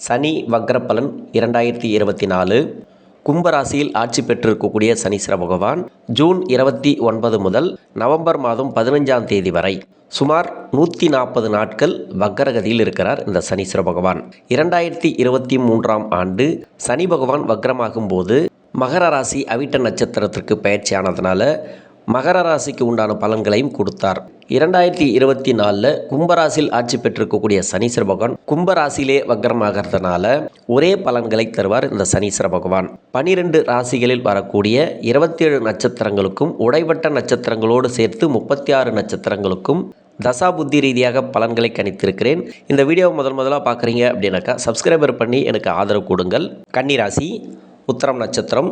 சனி வக்ரப்பலன் 2024 கும்பராசியில் ஆட்சி பெற்றிருக்கக்கூடிய சனீஸ்வர பகவான் ஜூன் 29 முதல் நவம்பர் மாதம் 15ஆம் தேதி வரை சுமார் 140 நாட்கள் வக்ரகதியில் இருக்கிறார். இந்த சனீஸ்வர பகவான் 2023ஆம் ஆண்டு சனி பகவான் வக்ரமாகும் போது மகர ராசி அவிட்ட நட்சத்திரத்திற்கு பயிற்சியானதுனால மகர ராசிக்கு உண்டான பலன்களையும் கொடுத்தார். 2024 கும்பராசியில் ஆட்சி பெற்றிருக்கக்கூடிய சனீஸ்வர பகவான் கும்பராசியிலே வக்ரமாகிறதுனால ஒரே பலன்களை தருவார். இந்த சனீஸ்வர பகவான் 12 ராசிகளில் வரக்கூடிய 27 நட்சத்திரங்களுக்கும் உடைவட்ட நட்சத்திரங்களோடு சேர்த்து 36 நட்சத்திரங்களுக்கும் தசா புத்தி ரீதியாக பலன்களை கணித்திருக்கிறேன். இந்த வீடியோவை முதலாக பார்க்குறீங்க அப்படின்னாக்கா சப்ஸ்கிரைபர் பண்ணி எனக்கு ஆதரவு கொடுங்கள். கன்னிராசி உத்திரம் நட்சத்திரம்,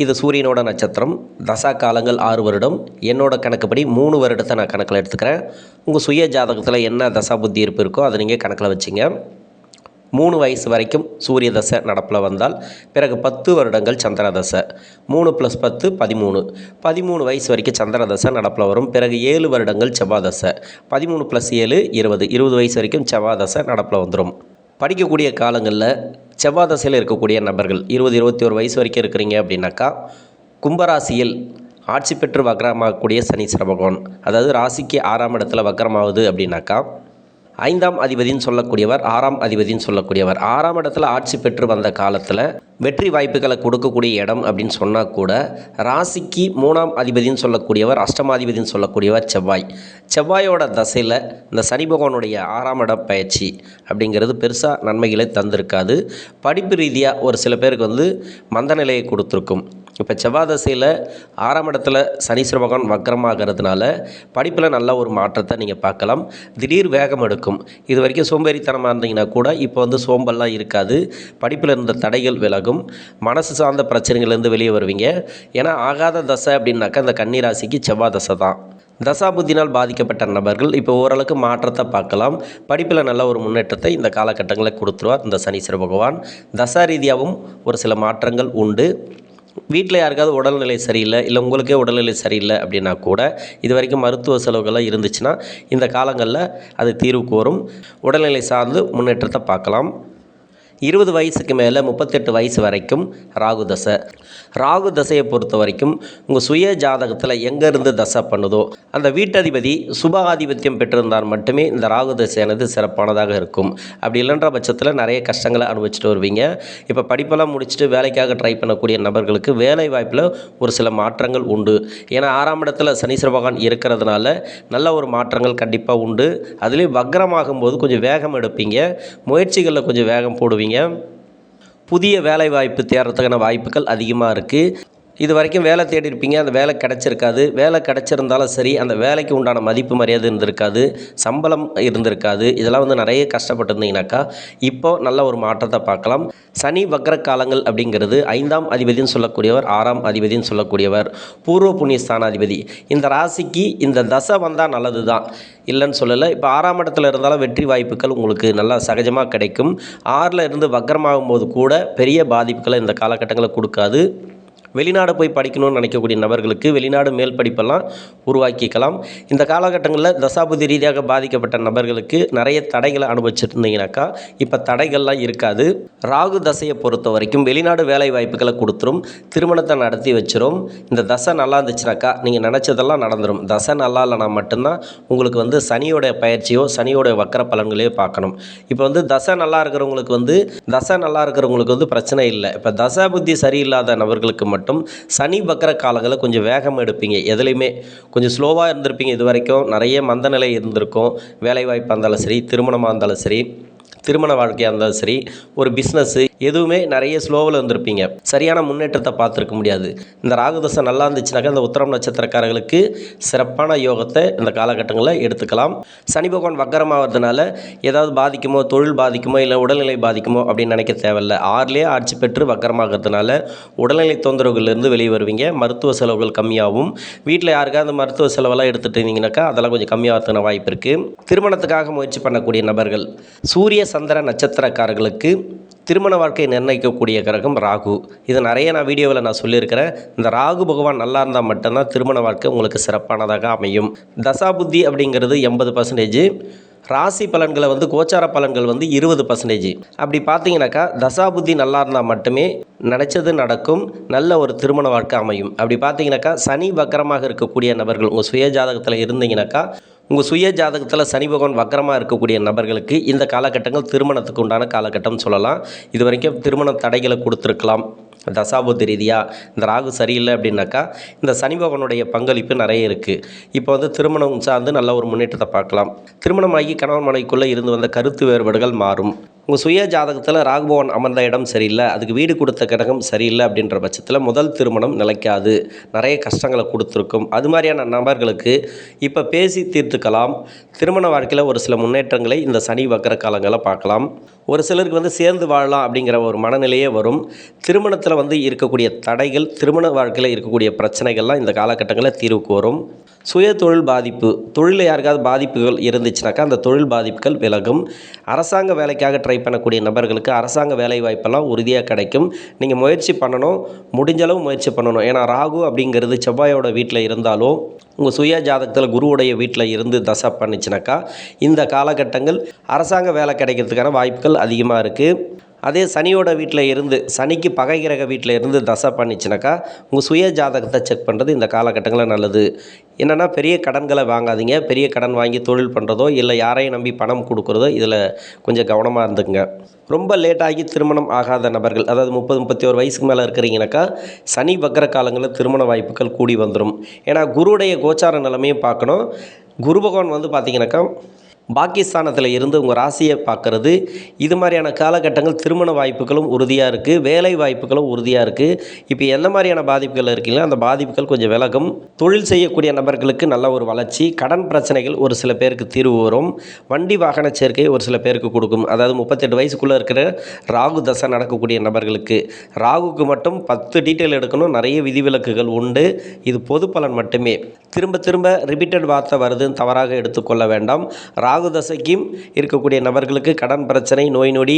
இது சூரியனோட நட்சத்திரம். தசா காலங்கள் 6 வருடம். என்னோட கணக்குப்படி 3 வருடத்தை நான் கணக்கில் எடுத்துக்கிறேன். உங்கள் சுய ஜாதகத்தில் என்ன தசா புத்தி இருப்பு இருக்கோ அதை நீங்கள் கணக்கில் வச்சுங்க. 3 வயசு வரைக்கும் சூரிய தசை நடப்பில் வந்தால் பிறகு 10 வருடங்கள் சந்திர தசை. 3 + 10 13. 13 வயசு வரைக்கும் சந்திர தசை நடப்பில் வரும். பிறகு 7 வருடங்கள் செவ்வாய் தசை. 13 + 7 20. 20 வயசு வரைக்கும் செவ்வாய் தசை நடப்பில் வந்துடும். படிக்கக்கூடிய காலங்களில் செவ்வாய் தசையில் இருக்கக்கூடிய நபர்கள் 20-21 வயசு வரைக்கும் இருக்கிறீங்க அப்படின்னாக்கா கும்பராசியில் ஆட்சி பெற்று வக்ரமாகக்கூடிய சனீஸ்வர பகவான், அதாவது ராசிக்கு 6ஆம் இடத்துல வக்ரமாகுது அப்படின்னாக்கா 5ஆம் அதிபதினு சொல்லக்கூடியவர் 6ஆம் அதிபதினு சொல்லக்கூடியவர் 6ஆம் இடத்துல ஆட்சி பெற்று வந்த காலத்தில் வெற்றி வாய்ப்புகளை கொடுக்கக்கூடிய இடம் அப்படின்னு சொன்னால் கூட ராசிக்கு 3ஆம் அதிபதினு சொல்லக்கூடியவர் அஷ்டமாதிபதினு சொல்லக்கூடியவர் செவ்வாயோட தசையில் இந்த சனி பகவானுடைய 6ஆம் இடம் பயிற்சி அப்படிங்கிறது பெருசாக நன்மைகளை தந்திருக்காது. படிப்பு ரீதியாக ஒரு சில பேருக்கு மந்த நிலையை கொடுத்துருக்கும். இப்போ செவ்வாய் தசையில் 6ஆம் இடத்துல சனீஸ்வர பகவான் வக்ரமாகிறதுனால படிப்பில் நல்ல ஒரு மாற்றத்தை நீங்கள் பார்க்கலாம். திடீர் வேகம் எடுக்கும். இது வரைக்கும் சோம்பேறித்தனமாக இருந்தீங்கன்னா கூட இப்போ சோம்பல்லாம் இருக்காது. படிப்பில் இருந்த தடைகள் விலகும். மனசு சார்ந்த பிரச்சனைகள்லேருந்து வெளியே வருவீங்க. ஏன்னா ஆகாத தசை அப்படின்னாக்கா இந்த கன்னி ராசிக்கு செவ்வாய் தசை தான். தசாபுத்தினால் பாதிக்கப்பட்ட நபர்கள் இப்போ ஓரளவுக்கு மாற்றத்தை பார்க்கலாம். படிப்பில் நல்ல ஒரு முன்னேற்றத்தை இந்த காலகட்டங்களில் கொடுத்துருவார் இந்த சனீஸ்வர பகவான். தசா ரீதியாகவும் ஒரு சில மாற்றங்கள் உண்டு. வீட்டில் யாருக்காவது உடல்நிலை சரியில்லை, இல்லை உங்களுக்கே உடல்நிலை சரியில்லை அப்படின்னா கூட இது வரைக்கும் மருத்துவ செலவுகள்லாம் இருந்துச்சுன்னா இந்த காலங்களில் அது தீர்வுக்கு வரும். உடல்நிலை சார்ந்து முன்னேற்றத்தை பார்க்கலாம். 20 வயசுக்கு மேலே 38 வயசு வரைக்கும் ராகு தசை. ராகு தசையை பொறுத்த வரைக்கும் உங்கள் சுய ஜாதகத்தில் எங்கேருந்து தசை பண்ணுதோ அந்த வீட்டதிபதி சுப ஆதிபத்தியம் பெற்றிருந்தால் மட்டுமே இந்த ராகு தசையானது சிறப்பானதாக இருக்கும். அப்படி இல்லைன்ற பட்சத்தில் நிறைய கஷ்டங்களை அனுபவிச்சுட்டு வருவீங்க. இப்போ படிப்பெல்லாம் முடிச்சுட்டு வேலைக்காக ட்ரை பண்ணக்கூடிய நபர்களுக்கு வேலை வாய்ப்பில் ஒரு சில மாற்றங்கள் உண்டு. ஏன்னா 6ஆம் இடத்துல சனீஸ்வர பகவான் இருக்கிறதுனால நல்ல ஒரு மாற்றங்கள் கண்டிப்பாக உண்டு. அதுலேயும் வக்ரமாகும் போது கொஞ்சம் வேகம் எடுப்பீங்க. முயற்சிகளில் கொஞ்சம் வேகம் போடுவீங்க. புதிய வேலை வாய்ப்பு தேடுறதுக்கான வாய்ப்புகள் அதிகமாக இருக்குது. இது வரைக்கும் வேலை தேடி இருப்பீங்க, அந்த வேலை கிடச்சிருக்காது. வேலை கிடச்சிருந்தாலும் சரி அந்த வேலைக்கு உண்டான மதிப்பு மரியாதை இருந்திருக்காது, சம்பளம் இருந்திருக்காது. இதெல்லாம் நிறைய கஷ்டப்பட்டுருந்தீங்கனாக்கா இப்போது நல்ல ஒரு மாற்றத்தை பார்க்கலாம். சனி வக்ர காலங்கள் அப்படிங்கிறது 5ஆம் அதிபதினு சொல்லக்கூடியவர் 6ஆம் அதிபதினு சொல்லக்கூடியவர் பூர்வ புண்ணிய ஸ்தானாதிபதி. இந்த ராசிக்கு இந்த தசை வந்தால் நல்லது தான், இல்லைன்னு சொல்லலை. இப்போ 6ஆம் இடத்துல இருந்தாலும் வெற்றி வாய்ப்புகள் உங்களுக்கு நல்லா சகஜமாக கிடைக்கும். 6ல் இருந்து வக்ரமாகும் போது கூட பெரிய பாதிப்புகளை இந்த காலகட்டங்களில் கொடுக்காது. வெளிநாடு போய் படிக்கணும்னு நினைக்கக்கூடிய நபர்களுக்கு வெளிநாடு மேல் படிப்பெல்லாம் உருவாக்கிக்கலாம். இந்த காலகட்டங்களில் தசாபுதி ரீதியாக பாதிக்கப்பட்ட நபர்களுக்கு நிறைய தடைகளை அனுபவிச்சுருந்தீங்கனாக்கா இப்போ தடைகள்லாம் இருக்காது. ராகு தசையை பொறுத்த வரைக்கும் வெளிநாடு வேலை வாய்ப்புகளை கொடுத்துரும், திருமணத்தை நடத்தி வச்சிரும். இந்த தசை நல்லா இருந்துச்சுனாக்கா நீங்கள் நினச்சதெல்லாம் நடந்துடும். தசை நல்லா இல்லைனா மட்டும்தான் உங்களுக்கு சனியோடைய பயிற்சியோ சனியோடைய வக்கர பலன்களையோ பார்க்கணும். இப்போ தசை நல்லா இருக்கிறவங்களுக்கு பிரச்சனை இல்லை. இப்போ தசா புத்தி சரியில்லாத நபர்களுக்கு மட்டும் சனி வக்ர காலங்களில் கொஞ்சம் வேகம் எடுப்பீங்க. எதுலையுமே கொஞ்சம் ஸ்லோவாக இருந்திருப்பீங்க. இது வரைக்கும் நிறைய மந்த நிலை இருந்திருக்கும். வேலை வாய்ப்பாக இருந்தாலும் சரி, திருமணமாக இருந்தாலும் சரி, திருமண வாழ்க்கையாக இருந்தாலும் சரி, ஒரு பிஸ்னஸ்ஸு எதுவுமே நிறைய ஸ்லோவில் இருந்திருப்பீங்க. சரியான முன்னேற்றத்தை பார்த்துருக்க முடியாது. இந்த ராகுதசை நல்லா இருந்துச்சுனாக்கா இந்த உத்திரம் நட்சத்திரக்காரர்களுக்கு சிறப்பான யோகத்தை இந்த காலகட்டங்களில் எடுத்துக்கலாம். சனி பகவான் வக்கரமாகிறதுனால ஏதாவது பாதிக்குமோ, தொழில் பாதிக்குமோ, இல்லை உடல்நிலை பாதிக்குமோ அப்படின்னு நினைக்க தேவையில்லை. 6லேயே ஆட்சி பெற்று வக்கரமாகிறதுனால உடல்நிலை தொந்தரவுகள்லேருந்து வெளியே வருவீங்க. மருத்துவ செலவுகள் கம்மியாகும். வீட்டில் யாருக்காவது மருத்துவ செலவெல்லாம் எடுத்துகிட்டு இருந்தீங்கன்னாக்கா அதெல்லாம் கொஞ்சம் கம்மியாகிறதுக்கான வாய்ப்பு இருக்குது. திருமணத்துக்காக முயற்சி பண்ணக்கூடிய நபர்கள் சூரிய சந்திர நட்சத்திரக்காரர்களுக்கு திருமண வாழ்க்கையை நிர்ணயிக்கக்கூடிய கிரகம் ராகு. இது நிறைய வீடியோவில் நான் சொல்லியிருக்கிறேன். இந்த ராகு பகவான் நல்லா இருந்தால் மட்டும்தான் திருமண வாழ்க்கை உங்களுக்கு சிறப்பானதாக அமையும். தசாபுத்தி அப்படிங்கிறது 80%, ராசி பலன்களை வந்து கோச்சார பலன்கள் வந்து 20%. அப்படி பார்த்தீங்கன்னாக்கா தசாபுத்தி நல்லா இருந்தால் மட்டுமே நினச்சது நடக்கும், நல்ல ஒரு திருமண வாழ்க்கை அமையும். அப்படி பார்த்தீங்கன்னாக்கா சனி வக்கரமாக இருக்கக்கூடிய நபர்கள் உங்கள் சுய ஜாதகத்தில் இருந்தீங்கன்னாக்கா, உங்கள் சுய ஜாதகத்தில் சனி பகவான் வக்கரமாக இருக்கக்கூடிய நபர்களுக்கு இந்த காலகட்டங்கள் திருமணத்துக்கு உண்டான காலகட்டம் சொல்லலாம். இது வரைக்கும் திருமண தடைகளை கொடுத்துருக்கலாம். தசாபுத்தி ரீதியாக இந்த ராகு சரியில்லை அப்படின்னாக்கா இந்த சனி பகவானுடைய பங்களிப்பு நிறைய இருக்குது. இப்போ வந்து திருமணம் சார்ந்து நல்ல ஒரு முன்னேற்றத்தை பார்க்கலாம். திருமணமாகி கணவன் மனைவிக்குள்ளே இருந்து வந்த கருத்து வேறுபாடுகள் மாறும். உங்கள் சுய ஜாதகத்தில் ராகு பகவான் அமர்ந்த இடம் சரியில்லை, அதுக்கு வீடு கொடுத்த கிரகம் சரியில்லை அப்படின்ற பட்சத்தில் முதல் திருமணம் நிலைக்காது, நிறைய கஷ்டங்களை கொடுத்துருக்கும். அது மாதிரியான நபர்களுக்கு இப்போ பேசி தீர்த்துக்கலாம். திருமண வாழ்க்கையில் ஒரு சில முன்னேற்றங்களை இந்த சனி வக்கர காலங்களில் பார்க்கலாம். ஒரு சிலருக்கு வந்து சேர்ந்து வாழலாம் அப்படிங்கிற ஒரு மனநிலையே வரும். திருமணத்தில் வந்து இருக்கக்கூடிய தடைகள், திருமண வாழ்க்கையில் இருக்கக்கூடிய பிரச்சனைகள்லாம் இந்த காலகட்டங்களில் தீர்வுக்கு வரும். சுய தொழில் பாதிப்பு, தொழிலில் யாருக்காவது பாதிப்புகள் இருந்துச்சுனாக்கா அந்த தொழில் பாதிப்புகள் விலகும். அரசாங்க வேலைக்காக ட்ரை பண்ணக்கூடிய நபர்களுக்கு அரசாங்க வேலை வாய்ப்பெல்லாம் உறுதியாக கிடைக்கும். நீங்கள் முயற்சி பண்ணணும், முடிஞ்சளவு முயற்சி பண்ணணும். ஏன்னா ராகு அப்படிங்கிறது செவ்வாயோட வீட்டில் இருந்தாலும் உங்கள் சுய ஜாதகத்தில் குருவுடைய வீட்டில் இருந்து தசை பண்ணிச்சுனாக்கா இந்த காலகட்டங்கள் அரசாங்க வேலை கிடைக்கிறதுக்கான வாய்ப்புகள் அதிகமாக இருக்குது. அதே சனியோட வீட்டில் இருந்து, சனிக்கு பகை கிரக வீட்டில் இருந்து தசை பண்ணிச்சுனாக்கா உங்கள் சுய ஜாதகத்தை செக் பண்ணுறது இந்த காலகட்டங்களில் நல்லது. என்னென்னா பெரிய கடன்களை வாங்காதீங்க. பெரிய கடன் வாங்கி தொழில் பண்ணுறதோ இல்லை யாரையும் நம்பி பணம் கொடுக்குறதோ இதில் கொஞ்சம் கவனமாக இருந்துங்க. ரொம்ப லேட்டாகி திருமணம் ஆகாத நபர்கள், அதாவது 30-31 வயசுக்கு மேலே இருக்கிறீங்கனாக்கா சனி வக்கர காலங்களில் திருமண வாய்ப்புகள் கூடி வந்துடும். ஏன்னா குருவுடைய கோச்சார நிலைமையும் பார்க்கணும். குரு பகவான் வந்து பார்த்திங்கனாக்கா பாக்கியஸ்தானத்தில் இருந்து உங்கள் ராசியை பார்க்குறது. இது மாதிரியான காலகட்டங்கள் திருமண வாய்ப்புகளும் உறுதியாக இருக்குது, வேலை வாய்ப்புகளும் உறுதியாக இருக்குது. இப்போ எந்த மாதிரியான பாதிப்புகள் இருக்கீங்களோ அந்த பாதிப்புகள் கொஞ்சம் விலகும். தொழில் செய்யக்கூடிய நபர்களுக்கு நல்ல ஒரு வளர்ச்சி. கடன் பிரச்சனைகள் ஒரு சில பேருக்கு தீர்வு வரும். வண்டி வாகன சேர்க்கை ஒரு சில பேருக்கு கொடுக்கும். அதாவது 38 வயசுக்குள்ளே இருக்கிற ராகு தசை நடக்கக்கூடிய நபர்களுக்கு, ராகுக்கு மட்டும் 10 டீட்டெயில் எடுக்கணும். நிறைய விதிவிலக்குகள் உண்டு. இது பொது பலன் மட்டுமே. திரும்ப திரும்ப ரிப்பீட்டட் வார்த்தை வருதுன்னு தவறாக எடுத்துக்கொள்ள வேண்டாம். ராகு தசைக்கும் இருக்கக்கூடிய நபர்களுக்கு கடன் பிரச்சனை, நோய் நொடி,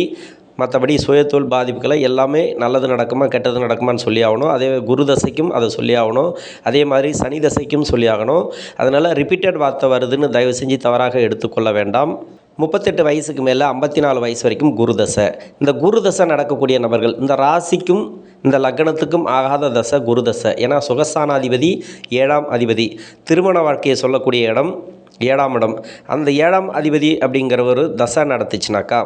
மற்றபடி சுயத்தொழில் பாதிப்புகளை எல்லாமே நல்லது நடக்குமா கெட்டது நடக்குமான்னு சொல்லி ஆகணும். அதே குரு தசைக்கும் அதை சொல்லி ஆகணும். அதே மாதிரி சனி தசைக்கும் சொல்லி ஆகணும். அதனால் ரிப்பீட்டட் வார்த்தை வருதுன்னு தயவு செஞ்சு தவறாக எடுத்துக்கொள்ள வேண்டாம். 38 வயசுக்கு மேலே 54 வயசு வரைக்கும் குரு தசை. இந்த குரு தசை நடக்கக்கூடிய நபர்கள், இந்த ராசிக்கும் இந்த லக்னத்துக்கும் ஆகாத தசை குரு தசை. ஏன்னா சுகஸ்தானாதிபதி 7ஆம் அதிபதி, திருமண வாழ்க்கையை சொல்லக்கூடிய இடம் 7ஆம் இடம். அந்த 7ஆம் அதிபதி அப்படிங்கிற ஒரு தசை நடத்துச்சுனாக்கா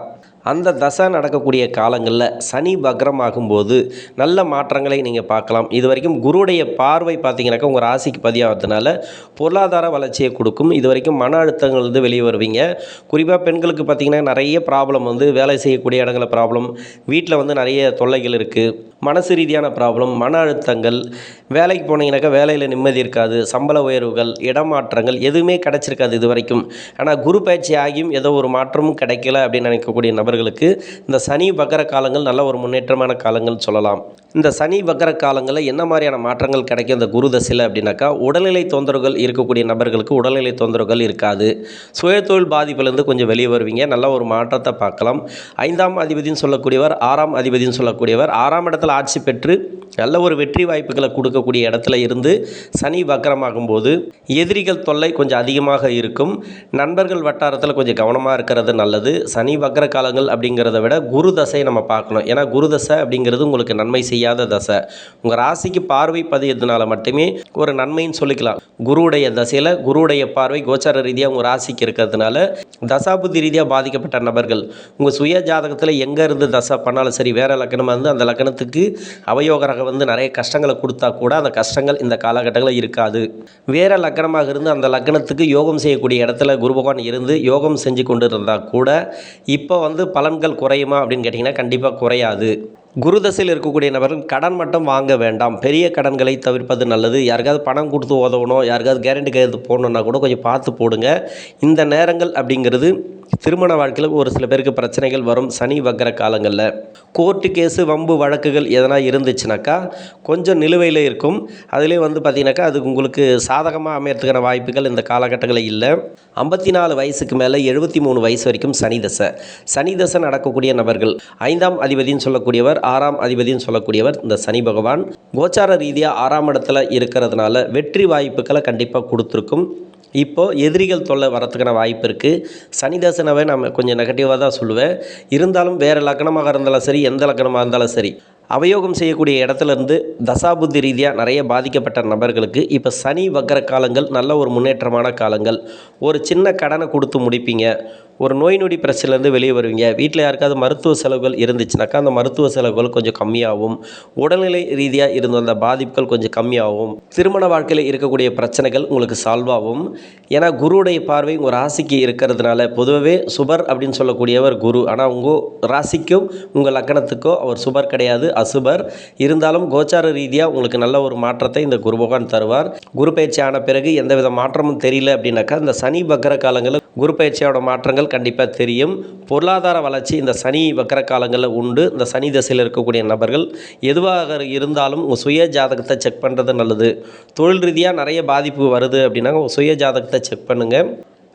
அந்த தசை நடக்கக்கூடிய காலங்களில் சனி வக்ரம் ஆகும்போது நல்ல மாற்றங்களை நீங்கள் பார்க்கலாம். இது வரைக்கும் குருவுடைய பார்வை பார்த்தீங்கன்னாக்கா உங்கள் ராசிக்கு பதியாகிறதுனால பொருளாதார வளர்ச்சியை கொடுக்கும். இது வரைக்கும் மன அழுத்தங்கள் வந்து வெளியே வருவீங்க. குறிப்பாக பெண்களுக்கு பார்த்திங்கன்னா நிறைய ப்ராப்ளம் வந்து வேலை செய்யக்கூடிய இடங்களில் ப்ராப்ளம், வீட்டில் வந்து நிறைய தொல்லைகள் இருக்குது, மனசு ரீதியான ப்ராப்ளம், மன அழுத்தங்கள். வேலைக்கு போனீங்கன்னாக்கா வேலையில் நிம்மதி இருக்காது, சம்பள உயர்வுகள், இடமாற்றங்கள் எதுவுமே கிடச்சிருக்காது இது வரைக்கும். ஆனால் குரு பயிற்சி ஆகியும் ஏதோ ஒரு மாற்றமும் கிடைக்கல அப்படின்னு நினைக்கக்கூடிய நபர்களுக்கு இந்த சனி வக்கர காலங்கள் நல்ல ஒரு முன்னேற்றமான காலங்கள் சொல்லலாம். இந்த சனி வக்கர காலங்களில் என்ன மாதிரியான மாற்றங்கள் கிடைக்கும் இந்த குரு தசையில் அப்படின்னாக்கா, உடல்நிலை தொந்தரவுகள் இருக்கக்கூடிய நபர்களுக்கு உடல்நிலை தொந்தரவுகள் இருக்காது. சுயதொழில் பாதிப்பிலிருந்து கொஞ்சம் வெளியே வருவீங்க. நல்ல ஒரு மாற்றத்தை பார்க்கலாம். 5ஆம் அதிபதினு சொல்லக்கூடியவர், 6ஆம் அதிபதினு சொல்லக்கூடியவர் 6ஆம் இடத்துல ஆட்சி பெற்று நல்ல ஒரு வெற்றி வாய்ப்புகளை கொடுக்கக்கூடிய இடத்துல இருந்து சனி வக்கரமாகும்போது எதிரிகள் தொல்லை கொஞ்சம் அதிகமாக இருக்கும். நண்பர்கள் வட்டாரத்தில் கொஞ்சம் கவனமாக இருக்கிறது நல்லது. சனி வக்கர காலங்கள் அப்படிங்கிறத விட குரு தசையை நம்ம பார்க்கணும். ஏன்னா குரு தசை அப்படிங்கிறது உங்களுக்கு நன்மை செய்யாத தசை. உங்கள் ராசிக்கு பார்வை பதியதுனால மட்டுமே ஒரு நன்மைன்னு சொல்லிக்கலாம். குருவுடைய தசையில் குருவுடைய பார்வை கோச்சார ரீதியாக உங்கள் ராசிக்கு இருக்கிறதுனால தசாபுத்தி ரீதியாக பாதிக்கப்பட்ட நபர்கள் உங்கள் சுய ஜாதகத்தில் எங்கே இருந்து தசை பண்ணாலும் சரி, வேறு லக்கணமாக இருந்து அந்த லக்கணத்துக்கு அவயோகராக வந்து நிறைய கஷ்டங்களை கொடுத்தா கூட அந்த கஷ்டங்கள் இந்த காலகட்டங்களில் இருக்காது. வேறு லக்கணமாக இருந்து அந்த லக்கணத்துக்கு யோகம் செய்யக்கூடிய இடத்துல குரு பகவான் இருந்து யோகம் செஞ்சு கொண்டு இருந்தால் கூட இப்போ வந்து பலன்கள் குறையுமா அப்படின்னு கேட்டிங்கன்னா கண்டிப்பாக குறையாது. குரு தசையில் இருக்கக்கூடிய நபர்கள் கடன் மட்டும் வாங்க வேண்டாம். பெரிய கடன்களை தவிர்ப்பது நல்லது. யாருக்காவது பணம் கொடுத்து உதவணும், யாருக்காவது கேரண்டி கையெழுத்து போடணுன்னா கூட கொஞ்சம் பார்த்து போடுங்க. இந்த நேரங்கள் அப்படிங்கிறது திருமண வாழ்க்கையில் ஒரு சில பேருக்கு பிரச்சனைகள் வரும். சனி வக்கர காலங்களில் கோர்ட்டு கேஸு, வம்பு வழக்குகள் எதனா இருந்துச்சுனாக்கா கொஞ்சம் நிலுவையில் இருக்கும். அதிலே வந்து பார்த்திங்கனாக்கா அது உங்களுக்கு சாதகமாக அமையறதுக்கான வாய்ப்புகள் இந்த காலகட்டங்களில் இல்லை. 54 வயசுக்கு மேலே 73 வயசு வரைக்கும் சனி தசை. சனி தசை நடக்கக்கூடிய நபர்கள் 5ஆம் அதிபதினு சொல்லக்கூடியவர், 6ஆம் அதிபதினு சொல்லக்கூடியவர் இந்த சனி பகவான் கோச்சார ரீதியாக 6ஆம் இடத்துல இருக்கிறதுனால வெற்றி வாய்ப்புகளை கண்டிப்பாக கொடுத்துருக்கும். இப்போது எதிரிகள் தொல்லை வரத்துக்கான வாய்ப்பு இருக்குது. சனி தசைனாவே நம்ம கொஞ்சம் நெகட்டிவாக தான் சொல்லுவேன். இருந்தாலும் வேறு லக்னமாக இருந்தாலும் சரி, எந்த லக்னமாக இருந்தாலும் சரி, அவயோகம் செய்யக்கூடிய இடத்துலேருந்து தசாபுத்தி ரீதியாக நிறைய பாதிக்கப்பட்ட நபர்களுக்கு இப்போ சனி வக்கர காலங்கள் நல்ல ஒரு முன்னேற்றமான காலங்கள். ஒரு சின்ன கடனை கொடுத்து முடிப்பீங்க. ஒரு நோய் நொடி பிரச்சனைலேருந்து வெளியே வருவீங்க. வீட்டில் யாருக்காவது மருத்துவ செலவுகள் இருந்துச்சுனாக்கா அந்த மருத்துவ செலவுகள் கொஞ்சம் கம்மியாகும். உடல்நிலை ரீதியாக இருந்த அந்த பாதிப்புகள் கொஞ்சம் கம்மியாகும். திருமண வாழ்க்கையில் இருக்கக்கூடிய பிரச்சனைகள் உங்களுக்கு சால்வ் ஆகும். ஏன்னா குருவுடைய பார்வை உங்கள் ராசிக்கு இருக்கிறதுனால, பொதுவாகவே சுபர் அப்படின்னு சொல்லக்கூடியவர் குரு. ஆனால் உங்கள் ராசிக்கும் உங்கள் லக்னத்துக்கோ அவர் சுபர் கிடையாது, அசுபர். இருந்தாலும் கோச்சார ரீதியாக உங்களுக்கு நல்ல ஒரு மாற்றத்தை இந்த குரு பகவான் தருவார். குரு பயிற்சி ஆன பிறகு எந்தவித மாற்றமும் தெரியல அப்படின்னாக்கா இந்த சனி வக்கர காலங்களில் குரு பயிற்சியோட மாற்றங்கள் கண்டிப்பாக தெரியும். பொருளாதார வளர்ச்சி இந்த சனி வக்கர காலங்களில் உண்டு. இந்த சனி தசையில் இருக்கக்கூடிய நபர்கள் எதுவாக இருந்தாலும் உங்கள் சுய ஜாதகத்தை செக் பண்ணுறது நல்லது. தொழில் ரீதியாக நிறைய பாதிப்பு வருது அப்படின்னா உங்கள் சுய ஜாதகத்தை செக் பண்ணுங்கள்.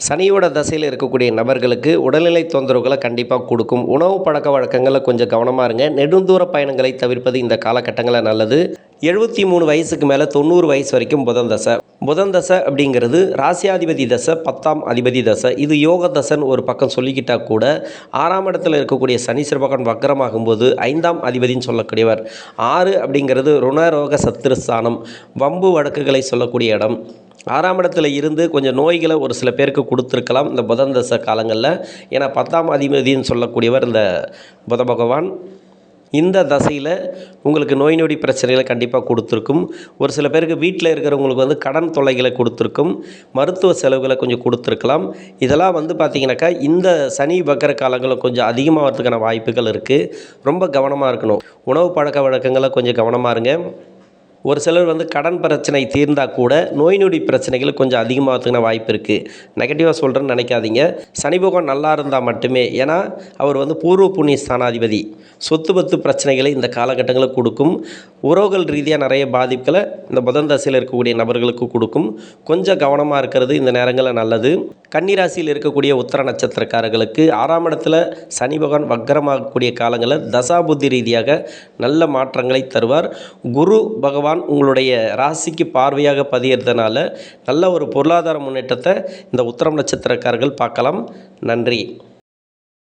சனியோட தசையில் இருக்கக்கூடிய நபர்களுக்கு உடல்நிலை தொந்தரவுகளை கண்டிப்பாக கொடுக்கும். உணவு பழக்க வழக்கங்களில் கொஞ்சம் கவனமாக இருங்க. நெடுந்தூர பயணங்களை தவிர்ப்பது இந்த காலகட்டங்களில் நல்லது. 73 வயசுக்கு மேலே 90 வயசு வரைக்கும் புதன் தசை. புதன் தசை அப்படிங்கிறது ராசியாதிபதி தசை, 10ஆம் அதிபதி தசை. இது யோக தசைன்னு ஒரு பக்கம் சொல்லிக்கிட்டால் கூட 6ஆம் இடத்துல இருக்கக்கூடிய சனீஸ்வர பகவான் வக்கரமாகும்போது 5ஆம் அதிபதினு சொல்லக்கூடியவர். 6 அப்படிங்கிறது ருணரோக சத்துருஸ்தானம், வம்பு வழக்குகளை சொல்லக்கூடிய இடம். 6ஆம் இடத்துல இருந்து கொஞ்சம் நோய்களை ஒரு சில பேருக்கு கொடுத்துருக்கலாம் இந்த புதன் தசை காலங்களில். ஏன்னா 10ஆம் அதிபதினு சொல்லக்கூடியவர் இந்த புத பகவான். இந்த தசையில் உங்களுக்கு நோய் நொடி பிரச்சனைகளை கண்டிப்பாக கொடுத்துருக்கும். ஒரு சில பேருக்கு வீட்டில் இருக்கிறவங்களுக்கு வந்து கடன் தொல்லைகளை கொடுத்துருக்கும். மருத்துவ செலவுகளை கொஞ்சம் கொடுத்துருக்கலாம். இதெல்லாம் வந்து பார்த்திங்கனாக்கா இந்த சனி வக்கர காலங்களில் கொஞ்சம் அதிகமாகிறதுக்கான வாய்ப்புகள் இருக்குது. ரொம்ப கவனமாக இருக்கணும். உணவு பழக்க வழக்கங்களை கொஞ்சம் கவனமாக இருங்க. ஒரு சிலர் வந்து கடன் பிரச்சனை தீர்ந்தால் கூட நோய் நொடி பிரச்சனைகள் கொஞ்சம் அதிகமாகிறதுக்கான வாய்ப்பு இருக்குது. நெகட்டிவாக சொல்கிறேன்னு நினைக்காதீங்க. சனி பகவான் நல்லா இருந்தால் மட்டுமே, ஏன்னா அவர் வந்து பூர்வ புண்ணிய ஸ்தானாதிபதி. சொத்து பத்து பிரச்சனைகளை இந்த காலகட்டங்களில் கொடுக்கும். உறவுகள் ரீதியாக நிறைய பாதிப்புகளை இந்த புதன் தசையில் இருக்கக்கூடிய நபர்களுக்கு கொடுக்கும். கொஞ்சம் கவனமாக இருக்கிறது இந்த நேரங்களில் நல்லது. கன்னிராசியில் இருக்கக்கூடிய உத்தர நட்சத்திரக்காரர்களுக்கு 6ஆம் இடத்துல சனி பகவான் வக்கரமாகக்கூடிய காலங்களில் தசாபுத்தி ரீதியாக நல்ல மாற்றங்களை தருவார். குரு பகவான் உங்களுடைய ராசிக்கு பார்வையாக பதியறதுனால நல்ல ஒரு பொருளாதார முன்னேற்றத்தை இந்த உத்தரம் நட்சத்திரக்காரர்கள் பார்க்கலாம். நன்றி.